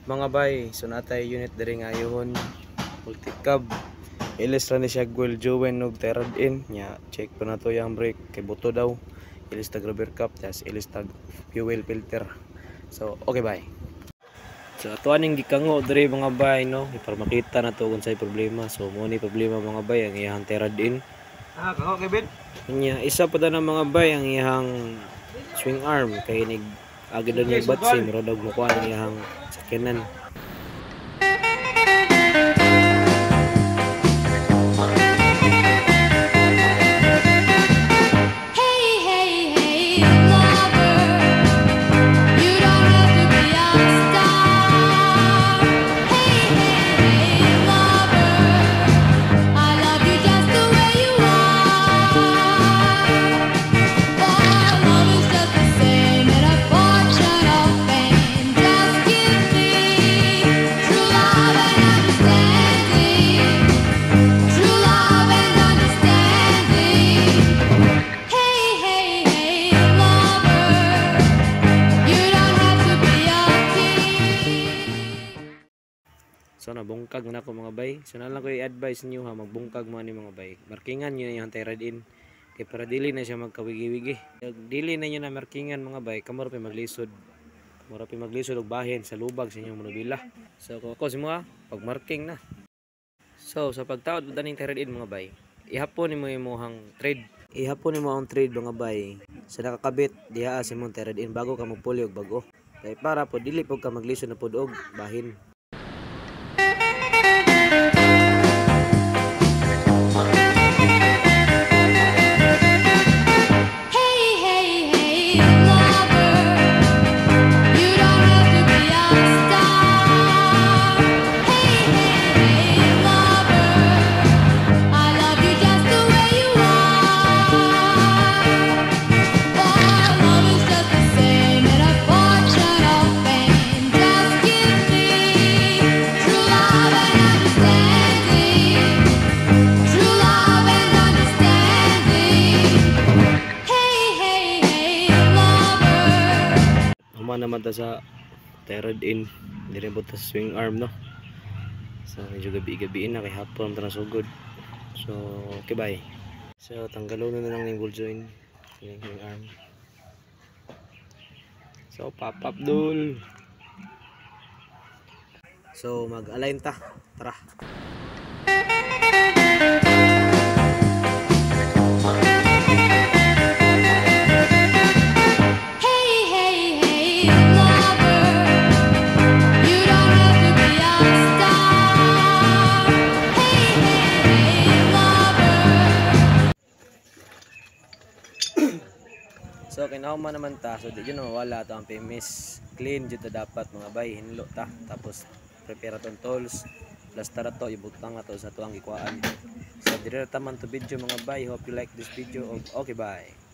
Mga bay, so natay unit diri ngayon multicab ilis ra ni siya gwel jowen og terad in nya check pa na to yung brake kay buto daw ilis tag rubber cap tas ilis tag fuel filter. So okay bay, so ato aning gikango diri mga bay no para makita na to kung say problema. So mo ni problema mga bay ang iyang terad in Kango Kevin. nya isa pa ta na mga bay ang iyang swing arm kay nig agad na yung batsi mura daw mukha ang iyang sakyanan. So nabungkag na ako mga bay. So na lang ko i-advise niyo ha, magbungkag mo ni mga bay. Markingan niyo yung terad in. Kaya para dili na siya magkawigi-wigi. Dili na niyo na markingan mga bay, kamura pa maglisod. Kamura pa maglisod og bahin sa lubag sa inyong manubila. So kung ako simua, pag marking na. So sa pagtaod daning terad in mga bay, ihapon nimo imong thread. Ihapon nimo ang thread mga bay. Sa nakakabit diha sa imong terad in bago ka magpuli og bago. Kay para po dili pud ka maglisod na pud og bahin. Naman ta sa terad in dire po ta swing arm no. So medyo gabi-gabiin na kay hapon ta nasugod. So okay bye. So tanggalon na lang yung ball joint yung swing arm. So pop up dul. So mag-align ta. Tara. So kinahuma naman ta, so di yun mawala to ang PMS. Clean dito dapat mga bay, hinlo ta. Tapos prepare tong tools. Plus tara to, ibutang na to sa tuang gikuhaan. So dire ta man to video mga bay. Hope you like this video. Okay bye.